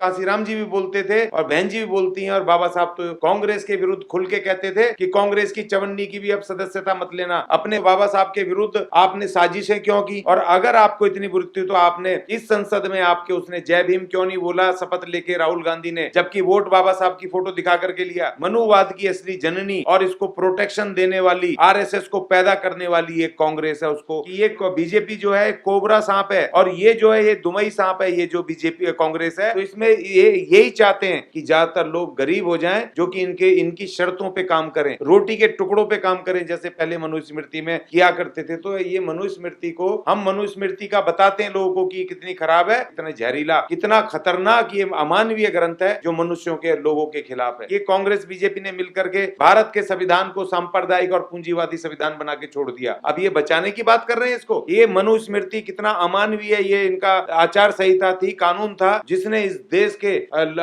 काशीराम जी भी बोलते थे और बहन जी भी बोलती हैं, और बाबा साहब तो कांग्रेस के विरुद्ध खुल के कहते थे कि कांग्रेस की चवन्नी की भी अब सदस्यता मत लेना। अपने बाबा साहब के विरुद्ध आपने साजिशें क्यों की? और अगर आपको इतनी बुरी थी तो आपने इस संसद में आपके उसने जय भीम क्यों नहीं बोला शपथ लेके राहुल गांधी ने, जबकि वोट बाबा साहब की फोटो दिखा करके लिया। मनुवाद की असली जननी और इसको प्रोटेक्शन देने वाली, आरएसएस को पैदा करने वाली एक कांग्रेस है, उसको ये बीजेपी जो है कोबरा सांप है, और ये जो है ये दुमई सांप है, ये जो बीजेपी कांग्रेस है। तो इसमें ये यही चाहते हैं कि ज्यादातर लोग गरीब हो जाएं, जो कि इनकी शर्तों पे काम करें, रोटी के टुकड़ों पे काम करें, जैसे पहले मनुस्मृति में किया करते थे। तो ये मनुस्मृति को हम मनुस्मृति का बताते हैं लोगों को कि कितनी खराब है, कितना जहरीला, कितना खतरनाक ये अमानवीय ग्रंथ है जो मनुष्यों के लोगों के खिलाफ है। ये कांग्रेस बीजेपी ने मिलकर के भारत के संविधान को सांप्रदायिक और पूंजीवादी संविधान बना के छोड़ दिया। अब ये बचाने की बात कर रहे हैं इसको। ये मनुस्मृति कितना अमानवीय, ये इनका आचार संहिता थी, कानून था, जिसने इस देश के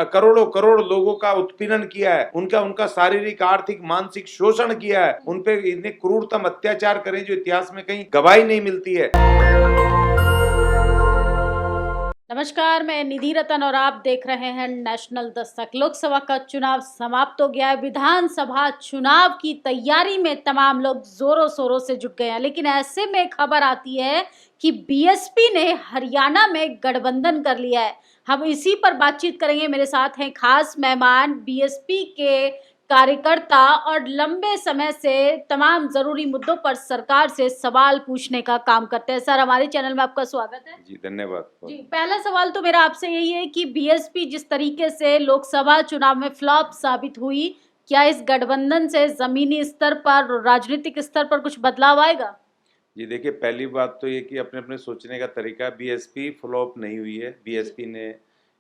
करोड़ों करोड़ लोगों का उत्पीड़न किया है, उनका शारीरिक आर्थिक मानसिक शोषण किया है, उनपे इतने क्रूरतम अत्याचार करें जो इतिहास में कहीं गवाही नहीं मिलती है। नमस्कार, मैं निधि रतन और आप देख रहे हैं नेशनल दस्तक। लोकसभा का चुनाव समाप्त हो गया है। विधानसभा चुनाव की तैयारी में तमाम लोग जोरों शोरों से जुट गए हैं, लेकिन ऐसे में खबर आती है कि बीएसपी ने हरियाणा में गठबंधन कर लिया है। हम इसी पर बातचीत करेंगे। मेरे साथ हैं खास मेहमान, बीएसपी के कार्यकर्ता और लंबे समय से तमाम जरूरी मुद्दों पर सरकार से सवाल पूछने का काम करते हैं। सर, हमारे चैनल में आपका स्वागत है। जी धन्यवाद। जी, पहला सवाल तो मेरा आपसे यही है कि बीएसपी जिस तरीके से लोकसभा चुनाव में फ्लॉप साबित हुई, क्या इस गठबंधन से जमीनी स्तर पर, राजनीतिक स्तर पर कुछ बदलाव आएगा? जी देखिए, पहली बात तो ये कि अपने अपने सोचने का तरीका, बीएसपी फ्लॉप नहीं हुई है। बीएसपी ने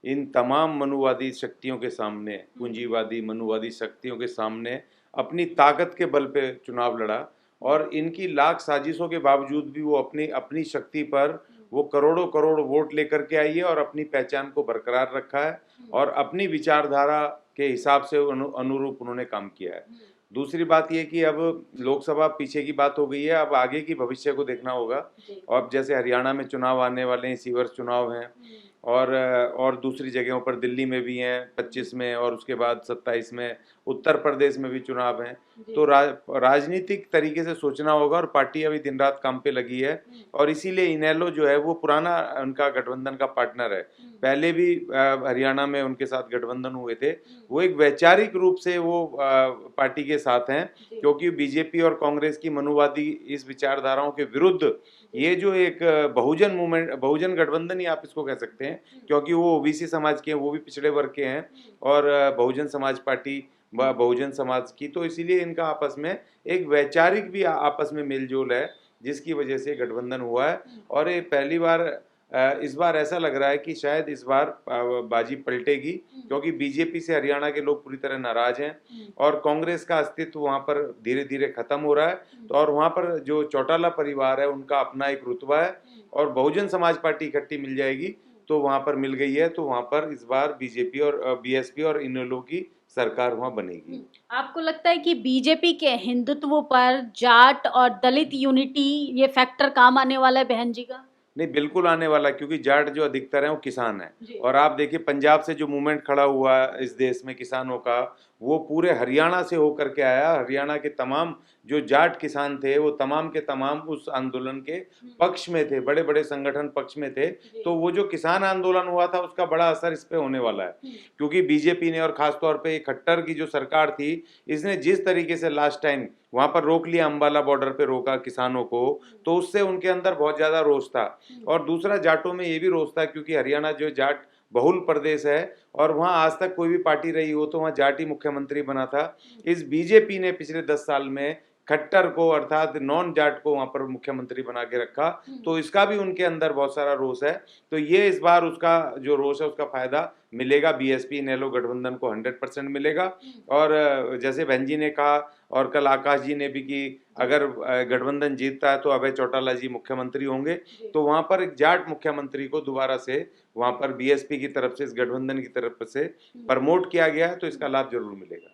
इन तमाम मनुवादी शक्तियों के सामने, पूंजीवादी मनुवादी शक्तियों के सामने अपनी ताकत के बल पे चुनाव लड़ा, और इनकी लाख साजिशों के बावजूद भी वो अपनी अपनी शक्ति पर वो करोड़ों करोड़ वोट लेकर के आई है और अपनी पहचान को बरकरार रखा है, और अपनी विचारधारा के हिसाब से अनुरूप उन्होंने काम किया है। दूसरी बात ये कि अब लोकसभा पीछे की बात हो गई है, अब आगे की भविष्य को देखना होगा। और अब जैसे हरियाणा में चुनाव आने वाले हैं, इसी वर्ष चुनाव हैं, और दूसरी जगहों पर दिल्ली में भी हैं 25 में, और उसके बाद 27 में उत्तर प्रदेश में भी चुनाव हैं। तो राजनीतिक तरीके से सोचना होगा, और पार्टी अभी दिन रात काम पे लगी है, और इसीलिए इनेलो जो है वो पुराना उनका गठबंधन का पार्टनर है। पहले भी हरियाणा में उनके साथ गठबंधन हुए थे। वो एक वैचारिक रूप से वो पार्टी के साथ हैं, क्योंकि बीजेपी और कांग्रेस की मनुवादी इस विचारधाराओं के विरुद्ध ये जो एक बहुजन मूवमेंट, बहुजन गठबंधन ही आप इसको कह सकते हैं, क्योंकि वो ओबीसी समाज के हैं, वो भी पिछड़े वर्ग के हैं, और बहुजन समाज पार्टी बहुजन समाज की, तो इसीलिए इनका आपस में एक वैचारिक भी आपस में मेलजोल है, जिसकी वजह से गठबंधन हुआ है। और ये पहली बार, इस बार ऐसा लग रहा है कि शायद इस बार बाजी पलटेगी, क्योंकि बीजेपी से हरियाणा के लोग पूरी तरह नाराज हैं, और कांग्रेस का अस्तित्व वहां पर धीरे धीरे खत्म हो रहा है। तो और वहां पर जो चौटाला परिवार है उनका अपना एक रुतबा है, और बहुजन समाज पार्टी इकट्ठी मिल जाएगी, तो वहां पर मिल गई है। तो वहां पर इस बार बीजेपी और बीएसपी और इनेलो की सरकार वहां बनेगी। आपको लगता है कि बीजेपी के हिंदुत्व पर जाट और दलित यूनिटी ये फैक्टर काम आने वाला है बहन जी का? नहीं, बिल्कुल आने वाला, क्योंकि जाट जो अधिकतर है वो किसान है, और आप देखिए पंजाब से जो मूवमेंट खड़ा हुआ है इस देश में किसानों का, वो पूरे हरियाणा से होकर के आया। हरियाणा के तमाम जो जाट किसान थे वो तमाम के तमाम उस आंदोलन के पक्ष में थे, बड़े बड़े संगठन पक्ष में थे। तो वो जो किसान आंदोलन हुआ था उसका बड़ा असर इस पे होने वाला है, क्योंकि बीजेपी ने और खासतौर पे खट्टर की जो सरकार थी, इसने जिस तरीके से लास्ट टाइम वहां पर रोक लिया, अंबाला बॉर्डर पे रोका किसानों को, तो उससे उनके अंदर बहुत ज्यादा रोष था। और दूसरा, जाटों में ये भी रोष था, क्योंकि हरियाणा जो जाट बहुल प्रदेश है, और वहां आज तक कोई भी पार्टी रही हो तो वहां जाट ही मुख्यमंत्री बना था। इस बीजेपी ने पिछले 10 साल में खट्टर को, अर्थात नॉन जाट को वहां पर मुख्यमंत्री बना के रखा, तो इसका भी उनके अंदर बहुत सारा रोष है। तो ये इस बार उसका जो रोष है उसका फायदा मिलेगा बीएसपी इनेलो गठबंधन को 100% मिलेगा। और जैसे बहन जी ने कहा, और कल आकाश जी ने भी, कि अगर गठबंधन जीतता है तो अभय चौटाला जी मुख्यमंत्री होंगे, तो वहां पर एक जाट मुख्यमंत्री को दोबारा से वहां पर बीएसपी की तरफ से, इस गठबंधन की तरफ से प्रमोट किया गया है, तो इसका लाभ जरूर मिलेगा।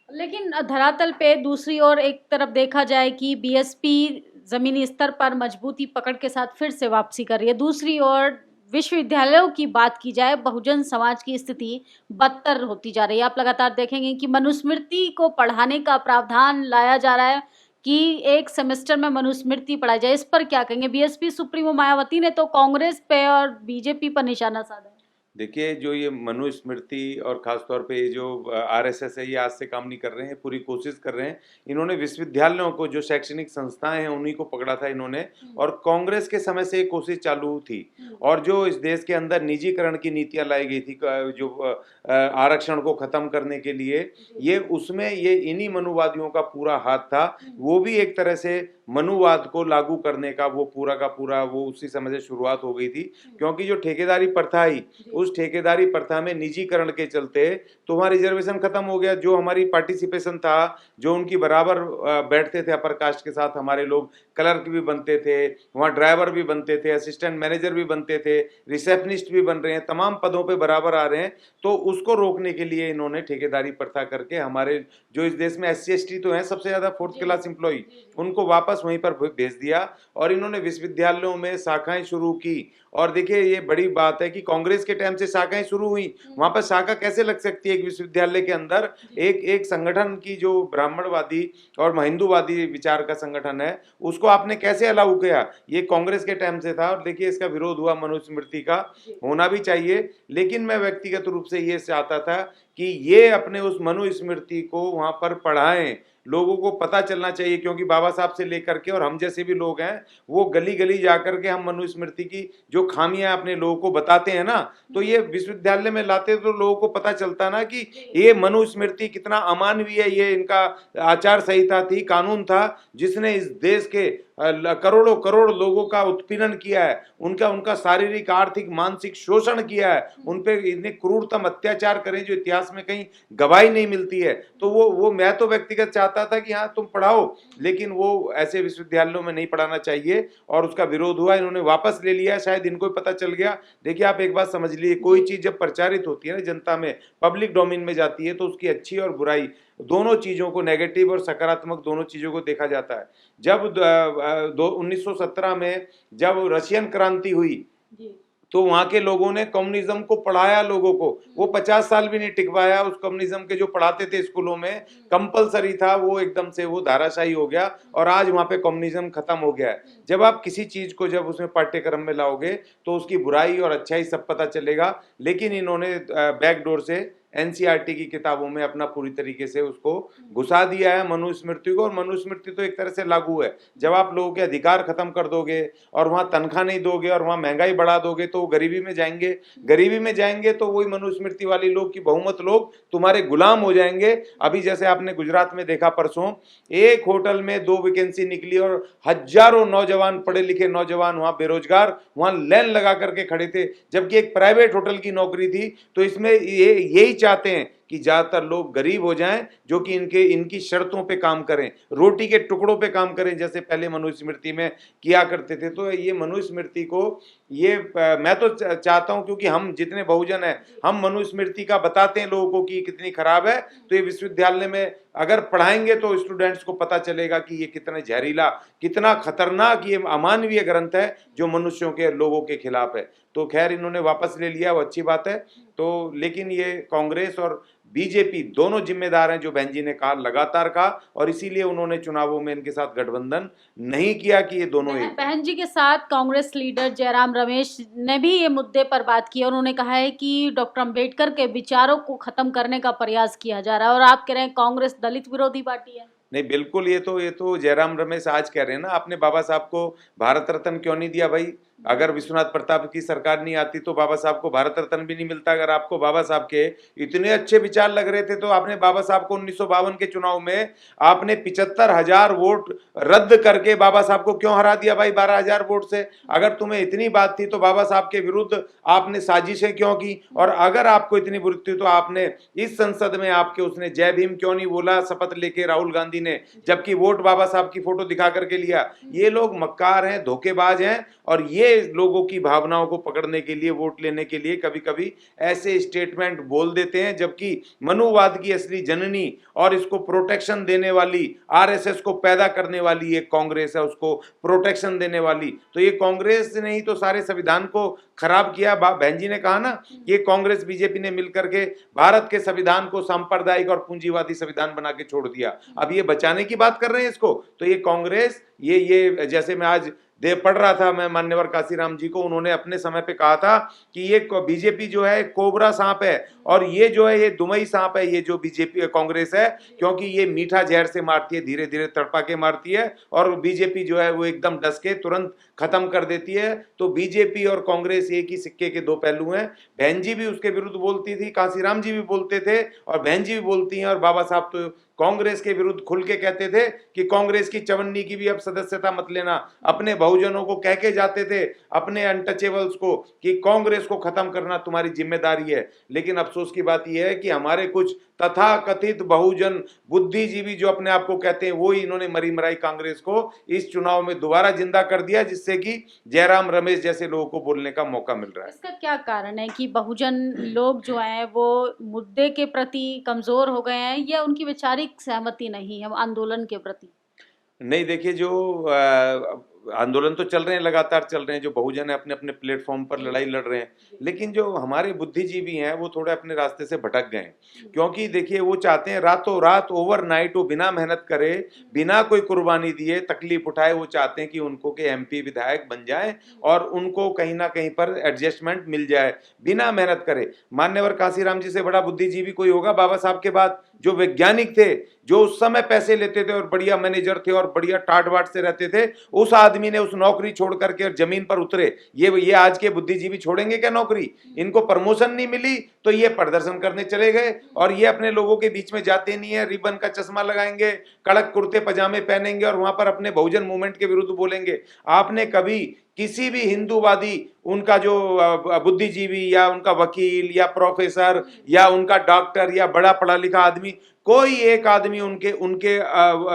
लेकिन धरातल पे दूसरी ओर एक तरफ देखा जाए कि बीएसपी जमीनी स्तर पर मजबूती पकड़ के साथ फिर से वापसी कर रही है, दूसरी ओर विश्वविद्यालयों की बात की जाए, बहुजन समाज की स्थिति बदतर होती जा रही है। आप लगातार देखेंगे कि मनुस्मृति को पढ़ाने का प्रावधान लाया जा रहा है कि एक सेमेस्टर में मनुस्मृति पढ़ाई जाए। इस पर क्या कहेंगे? बीएसपी सुप्रीमो मायावती ने तो कांग्रेस पे और बीजेपी पर निशाना साधा है। देखिए, जो ये मनुस्मृति और ख़ास तौर पे ये जो आरएसएस है, ये आज से काम नहीं कर रहे हैं, पूरी कोशिश कर रहे हैं। इन्होंने विश्वविद्यालयों को, जो शैक्षणिक संस्थाएं हैं, उन्हीं को पकड़ा था इन्होंने, और कांग्रेस के समय से ये कोशिश चालू थी। और जो इस देश के अंदर निजीकरण की नीतियां लाई गई थी, जो आरक्षण को ख़त्म करने के लिए, ये उसमें ये इन्हीं मनुवादियों का पूरा हाथ था। वो भी एक तरह से मनुवाद को लागू करने का वो पूरा का पूरा वो उसी समय से शुरुआत हो गई थी, क्योंकि जो ठेकेदारी प्रथा आई, उस ठेकेदारी प्रथा में निजीकरण के चलते तो वहाँ रिजर्वेशन खत्म हो गया। जो हमारी पार्टिसिपेशन था, जो उनकी बराबर बैठते थे अपर कास्ट के साथ, हमारे लोग क्लर्क भी बनते थे, वहाँ ड्राइवर भी बनते थे, असिस्टेंट मैनेजर भी बनते थे, रिसेप्शनिस्ट भी बन रहे हैं, तमाम पदों पे बराबर आ रहे हैं। तो उसको रोकने के लिए इन्होंने ठेकेदारी प्रथा करके हमारे जो इस देश में SC ST तो हैं सबसे ज्यादा 4th क्लास एम्प्लॉई, उनको वापस वहीं पर भेज दिया। और इन्होंने विश्वविद्यालयों में शाखाएं शुरू की। और देखिए, ये बड़ी बात है कि कांग्रेस के टाइम से शाखाएं शुरू हुई, वहां पर शाखा कैसे लग सकती है एक विश्वविद्यालय के अंदर? एक संगठन की जो ब्राह्मणवादी और हिंदूवादी विचार का संगठन है, उसको आपने कैसे अलाउ किया? ये कांग्रेस के टाइम से था। और देखिए, इसका विरोध हुआ, मनुस्मृति का होना भी चाहिए, लेकिन मैं व्यक्तिगत रूप से ये चाहता था कि ये अपने उस मनुस्मृति को वहां पर पढ़ाएं, लोगों को पता चलना चाहिए। क्योंकि बाबा साहब से लेकर के और हम जैसे भी लोग हैं, वो गली गली जाकर के हम मनुस्मृति की जो खामियां अपने लोगों को बताते हैं ना, तो ये विश्वविद्यालय में लाते तो लोगों को पता चलता ना कि ये मनुस्मृति कितना अमानवीय है। ये इनका आचार संहिता थी, कानून था, जिसने इस देश के करोड़ों करोड़ लोगों का उत्पीड़न किया है, उनका शारीरिक, आर्थिक, मानसिक शोषण किया है, उन पे इतने क्रूरतम अत्याचार करें जो इतिहास में कहीं गवाही नहीं मिलती है। तो वो मैं तो व्यक्तिगत चाहता था कि हाँ तुम पढ़ाओ, लेकिन वो ऐसे विश्वविद्यालयों में नहीं पढ़ाना चाहिए, और उसका विरोध हुआ। इन्होंने वापस ले लिया, शायद इनको पता चल गया। देखिए, आप एक बात समझ लीजिए, कोई चीज जब प्रचारित होती है ना, जनता में, पब्लिक डोमेन में जाती है, तो उसकी अच्छी और बुराई दोनों चीजों को, नेगेटिव और सकारात्मक दोनों चीजों को देखा जाता है। जब 1917 में जब रशियन क्रांति हुई, तो वहां के लोगों ने कम्युनिज्म को पढ़ाया लोगों को। वो 50 साल भी नहीं टिकवाया। उस कम्युनिज्म के जो पढ़ाते थे स्कूलों में, कंपलसरी था, वो एकदम से वो धाराशाही हो गया, और आज वहां पे कम्युनिज्म खत्म हो गया है। जब आप किसी चीज को जब उसमें पाठ्यक्रम में लाओगे, तो उसकी बुराई और अच्छाई सब पता चलेगा। लेकिन इन्होंने बैकडोर से NCERT की किताबों में अपना पूरी तरीके से उसको घुसा दिया है मनुस्मृति को। और मनुस्मृति तो एक तरह से लागू है। जब आप लोगों के अधिकार खत्म कर दोगे और वहां तनख्वाह नहीं दोगे और वहां महंगाई बढ़ा दोगे, तो वो गरीबी में जाएंगे। गरीबी में जाएंगे तो वही मनुस्मृति वाली लोग की बहुमत लोग तुम्हारे गुलाम हो जाएंगे। अभी जैसे आपने गुजरात में देखा, परसों एक होटल में 2 वैकेंसी निकली और हजारों नौजवान, पढ़े लिखे नौजवान वहां बेरोजगार, वहां लाइन लगा करके खड़े थे, जबकि एक प्राइवेट होटल की नौकरी थी। तो इसमें यही चाहते हैं कि ज्यादातर लोग गरीब हो जाएं, जो कि इनकी शर्तों पे काम करें, रोटी के टुकड़ों पे काम करें, जैसे पहले मनुस्मृति में किया करते थे। तो ये मनुस्मृति को मैं तो चाहता हूं, क्योंकि हम जितने बहुजन हैं, हम मनुस्मृति का बताते हैं लोगों को कि कितनी खराब है, तो ये विश्वविद्यालय में अगर पढ़ाएंगे तो स्टूडेंट्स को पता चलेगा कि ये कितना जहरीला, कितना खतरनाक, ये अमानवीय ग्रंथ है जो मनुष्यों के, लोगों के खिलाफ है। तो खैर, इन्होंने वापस ले लिया, वो अच्छी बात है। तो लेकिन ये कांग्रेस और बीजेपी दोनों जिम्मेदार हैं, जो बहन जी ने कहा, लगातार कहा, और इसीलिए उन्होंने चुनावों में इनके साथ गठबंधन नहीं किया कि ये दोनों एक। बहन जी के साथ कांग्रेस लीडर जयराम रमेश ने भी ये मुद्दे पर बात की, और उन्होंने कहा है कि डॉक्टर अंबेडकर के विचारों को खत्म करने का प्रयास किया जा रहा है। और आप कह रहे हैं कांग्रेस दलित विरोधी पार्टी है। नहीं, बिल्कुल, ये तो जयराम रमेश आज कह रहे हैं ना, आपने बाबा साहब को भारत रत्न क्यों नहीं दिया भाई? अगर विश्वनाथ प्रताप की सरकार नहीं आती तो बाबा साहब को भारत रत्न भी नहीं मिलता। अगर आपको बाबा साहब के इतने अच्छे विचार लग रहे थे, तो आपने बाबा साहब को 1952 के चुनाव में आपने 75,000 वोट रद्द करके बाबा साहब को क्यों हरा दिया भाई, 12,000 वोट से? अगर तुम्हें इतनी बात थी तो बाबा साहब के विरुद्ध आपने साजिशें क्यों की? और अगर आपको इतनी बुरी थी तो आपने इस संसद में आपके उसने जय भीम क्यों नहीं बोला शपथ लेके राहुल गांधी ने, जबकि वोट बाबा साहब की फोटो दिखा करके लिया? ये लोग मक्कार हैं, धोखेबाज हैं, और ये ये लोगों की भावनाओं को पकड़ने के लिए, वोट लेने के लिए कभी कभी ऐसे स्टेटमेंट बोल देते हैं, जबकि मनुवाद की असली जननी और इसको प्रोटेक्शन देने वाली, आरएसएस को पैदा करने वाली एक कांग्रेस है, उसको प्रोटेक्शन देने वाली। तो ये कांग्रेस ने ही तो सारे संविधान को खराब किया। बहन जी ने कहा ना, ये कांग्रेस बीजेपी ने मिलकर के भारत के संविधान को सांप्रदायिक और पूंजीवादी संविधान बना के छोड़ दिया। अब ये बचाने की बात कर रहे हैं इसको। तो ये कांग्रेस, ये जैसे मैं आज पढ़ रहा था, मैं मान्यवर काशीराम जी को, उन्होंने अपने समय पे कहा था कि ये बीजेपी जो है कोबरा सांप है, और ये जो है ये दुमई सांप है, ये जो बीजेपी कांग्रेस है, क्योंकि ये मीठा जहर से मारती है, धीरे धीरे तड़पा के मारती है, और बीजेपी जो है वो एकदम डस के तुरंत खत्म कर देती है। तो बीजेपी और कांग्रेस एक ही सिक्के के दो पहलू हैं। बहन जी भी उसके विरुद्ध बोलती थी, काशीराम जी भी बोलते थे, और बहन जी भी बोलती हैं, और बाबा साहब तो कांग्रेस के विरुद्ध खुल के कहते थे कि कांग्रेस की चवन्नी की भी अब सदस्यता मत लेना। अपने बहुजनों को कह के जाते थे, अपने अनटचेबल्स को, कि कांग्रेस को खत्म करना तुम्हारी जिम्मेदारी है। लेकिन अफसोस की बात यह है कि हमारे कुछ तथाकथित बहुजन बुद्धिजीवी जो अपने आप को कहते हैं, वो ही इन्होंने मरी मराई कांग्रेस को इस चुनाव में दोबारा जिंदा कर दिया, जिससे कि जयराम रमेश जैसे लोगों को बोलने का मौका मिल रहा है। इसका क्या कारण है कि बहुजन लोग जो हैं वो मुद्दे के प्रति कमजोर हो गए हैं, या उनकी वैचारिक सहमति नहीं है आंदोलन के प्रति? नहीं, देखिए, जो आंदोलन तो चल रहे हैं, लगातार चल रहे हैं, जो बहुजन है अपने अपने प्लेटफॉर्म पर लड़ाई लड़ रहे हैं, लेकिन जो हमारे बुद्धिजीवी हैं वो थोड़े अपने रास्ते से भटक गए हैं। क्योंकि देखिए, वो चाहते हैं रातों रात, ओवरनाइट, वो बिना मेहनत करे, बिना कोई कुर्बानी दिए, तकलीफ उठाए, वो चाहते हैं कि उनको के एमपी विधायक बन जाए और उनको कहीं ना कहीं पर एडजस्टमेंट मिल जाए, बिना मेहनत करे। मान्यवर काशीराम जी से बड़ा बुद्धिजीवी कोई होगा बाबा साहब के बाद? जो वैज्ञानिक थे, जो उस समय पैसे लेते थे और बढ़िया मैनेजर थे और बढ़िया टाट वाट से रहते थे, उस आदमी ने उस नौकरी छोड़ करके और जमीन पर उतरे। ये आज के बुद्धिजीवी छोड़ेंगे क्या नौकरी? इनको प्रमोशन नहीं मिली तो ये प्रदर्शन करने चले गए, और ये अपने लोगों के बीच में जाते नहीं है, रिबन का चश्मा लगाएंगे, कड़क कुर्ते पजामे पहनेंगे और वहां पर अपने बहुजन मूवमेंट के विरुद्ध बोलेंगे। आपने कभी किसी भी हिंदूवादी, उनका जो बुद्धिजीवी या उनका वकील या प्रोफेसर या उनका डॉक्टर या बड़ा पढ़ा लिखा आदमी, कोई एक आदमी उनके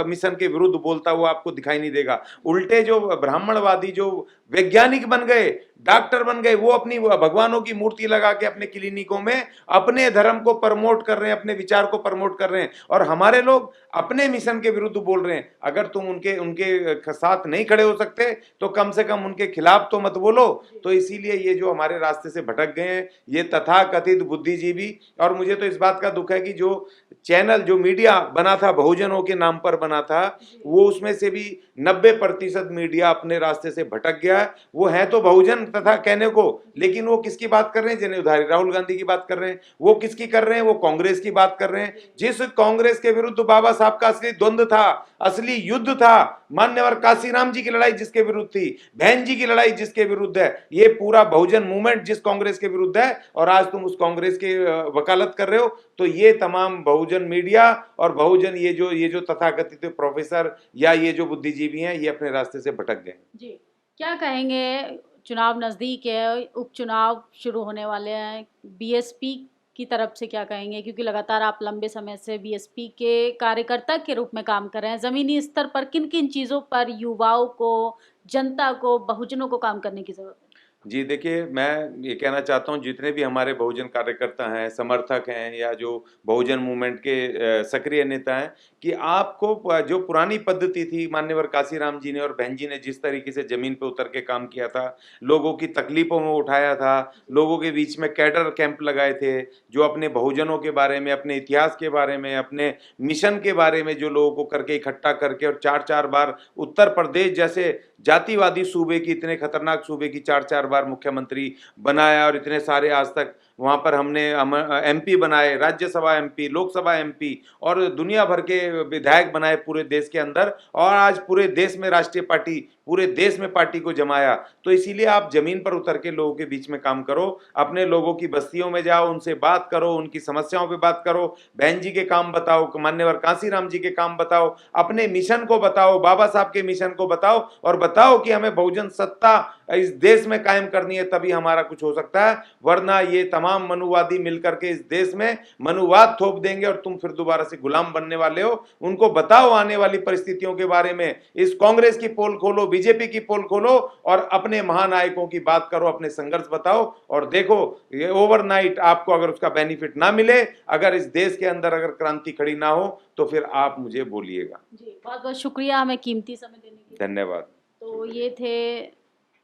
मिशन के विरुद्ध बोलता हुआ आपको दिखाई नहीं देगा। उल्टे जो ब्राह्मणवादी, जो वैज्ञानिक बन गए, डॉक्टर बन गए, वो अपनी भगवानों की मूर्ति लगा के अपने क्लिनिकों में अपने धर्म को प्रमोट कर रहे हैं, अपने विचार को प्रमोट कर रहे हैं, और हमारे लोग अपने मिशन के विरुद्ध बोल रहे हैं। अगर तुम उनके साथ नहीं खड़े हो सकते तो कम से कम उनके खिलाफ तो मत बोलो। तो इसीलिए ये जो हमारे रास्ते से भटक गए हैं, ये तथाकथित बुद्धिजीवी, और मुझे तो इस बात का दुख है कि जो चैनल, जो मीडिया बना था, बहुजनों के नाम पर बना था, वो उसमें से भी 90% मीडिया अपने रास्ते से भटक गया है। वो है तो बहुजन तथा कहने को, लेकिन वो किसकी बात कर रहे हैं? जन उधारी राहुल गांधी की बात कर रहे हैं। वो किसकी कर रहे हैं? वो कांग्रेस की बात कर रहे हैं। जिस कांग्रेस के विरुद्ध बाबा साहब का असली द्वंद्व था, असली युद्ध था, मान्यवर काशीराम जी की लड़ाई जिसके विरुद्ध थी, बहन जी की लड़ाई जिसके विरुद्ध है, ये पूरा बहुजन मूवमेंट जिस कांग्रेस के विरुद्ध है, और आज तुम उस कांग्रेस की वकालत कर रहे हो, तो ये तमाम बहुजन मीडिया और बहुजन ये जो तथाकथित प्रोफेसर या ये जो बुद्धिजीवी हैं, ये अपने रास्ते से भटक गए। जी, क्या कहेंगे? चुनाव नजदीक है, उपचुनाव शुरू होने वाले हैं, बीएसपी की तरफ से क्या कहेंगे? क्योंकि लगातार आप लंबे समय से बीएसपी के कार्यकर्ता के रूप में काम कर रहे हैं। जमीनी स्तर पर किन किन चीजों पर युवाओं को, जनता को, बहुजनों को काम करने की जरूरत है? जी, देखिए, मैं ये कहना चाहता हूँ, जितने भी हमारे बहुजन कार्यकर्ता हैं, समर्थक हैं, या जो बहुजन मूवमेंट के सक्रिय नेता हैं, कि आपको जो पुरानी पद्धति थी, मान्यवर काशीराम जी ने और बहन जी ने जिस तरीके से जमीन पे उतर के काम किया था, लोगों की तकलीफों में उठाया था, लोगों के बीच में कैडर कैंप लगाए थे, जो अपने बहुजनों के बारे में, अपने इतिहास के बारे में, अपने मिशन के बारे में जो लोगों को करके इकट्ठा करके, और 4-4 बार उत्तर प्रदेश जैसे जातिवादी सूबे की, इतने खतरनाक सूबे की 4-4 बार मुख्यमंत्री बनाया, और इतने सारे आज तक वहाँ पर हमने एमपी बनाए, राज्यसभा एमपी, लोकसभा एमपी, और दुनिया भर के विधायक बनाए पूरे देश के अंदर, और आज पूरे देश में राष्ट्रीय पार्टी, पूरे देश में पार्टी को जमाया। तो इसीलिए आप जमीन पर उतर के लोगों के बीच में काम करो, अपने लोगों की बस्तियों में जाओ, उनसे बात करो, उनकी समस्याओं पे बात करो, बहन जी के काम बताओ, मान्यवर काशीराम जी के काम बताओ, अपने मिशन को बताओ, बाबा साहब के मिशन को बताओ, और बताओ कि हमें बहुजन सत्ता इस देश में कायम करनी है, तभी हमारा कुछ हो सकता है, वरना ये तमाम मनुवादी मिलकर के इस देश में मनुवाद थोप देंगे और तुम फिर दोबारा से गुलाम बनने वाले हो। उनको बताओ आने वाली परिस्थितियों के बारे में, इस कांग्रेस की पोल खोलो, बीजेपी की पोल खोलो और अपने महानायकों की बात करो, अपने संघर्ष बताओ और देखो ये ओवरनाइट आपको अगर उसका बेनिफिट ना मिले, अगर इस देश के अंदर अगर क्रांति खड़ी ना हो तो फिर आप मुझे बोलिएगा। जी, बहुत बहुत शुक्रिया हमें कीमती समय देने के लिए। धन्यवाद। तो ये थे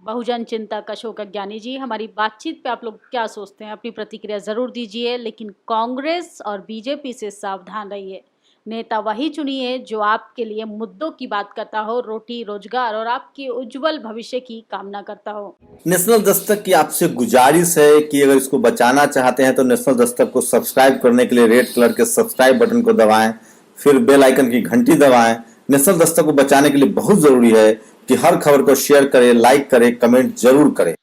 बहुजन चिंतक अशोक अज्ञानी जी। हमारी बातचीत पे आप लोग क्या सोचते हैं, अपनी प्रतिक्रिया जरूर दीजिए, लेकिन कांग्रेस और बीजेपी से सावधान रहिए। नेता वही चुनिए जो आपके लिए मुद्दों की बात करता हो, रोटी रोजगार और आपके उज्जवल भविष्य की कामना करता हो। नेशनल दस्तक की आपसे गुजारिश है कि अगर इसको बचाना चाहते हैं तो नेशनल दस्तक को सब्सक्राइब करने के लिए रेड कलर के सब्सक्राइब बटन को दबाएं, फिर बेल आइकन की घंटी दबाएं। नेशनल दस्तक को बचाने के लिए बहुत जरूरी है कि हर खबर को शेयर करें, लाइक करें, कमेंट जरूर करें।